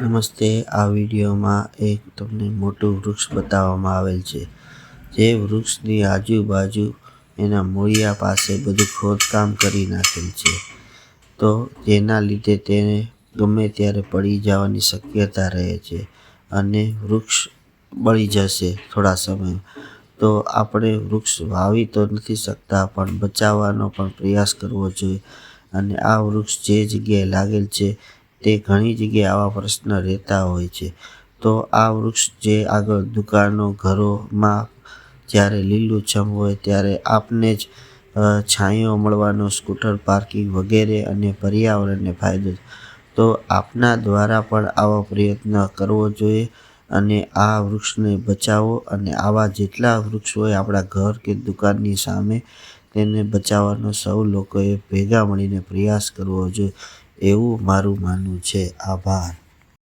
નમસ્તે. આ વિડીયોમાં એક તમને મોટું વૃક્ષ બતાવવામાં આવેલ છે. જે વૃક્ષની આજુબાજુ એના મૂળિયા પાસે બધું ખોદકામ કરી નાખેલ છે. તો જેના લીધે તેને ગમે ત્યારે પડી જવાની શક્યતા રહે છે અને વૃક્ષ બળી જશે થોડા સમય. તો આપણે વૃક્ષ વાવી તો નથી શકતા, પણ બચાવવાનો પણ પ્રયાસ કરવો જોઈએ. અને આ વૃક્ષ જે જગ્યાએ લાગેલ છે તે ઘણી જગ્યાએ આવા પ્રશ્ન રહેતા હોય છે. તો આ વૃક્ષ જે આગળ દુકાનો, ઘરોમાં જ્યારે લીલુંછમ હોય ત્યારે આપને જ છાંયો મળવાનો, સ્કૂટર પાર્કિંગ વગેરે અને પર્યાવરણને ફાયદો. તો આપના દ્વારા પણ આવો પ્રયત્ન કરવો જોઈએ અને આ વૃક્ષને બચાવો. અને આવા જેટલા વૃક્ષ હોય આપણા ઘર કે દુકાનની સામે, તેને બચાવવાનો સૌ લોકોએ ભેગા મળીને પ્રયાસ કરવો જોઈએ, એવું મારું માનવું છે. આભાર.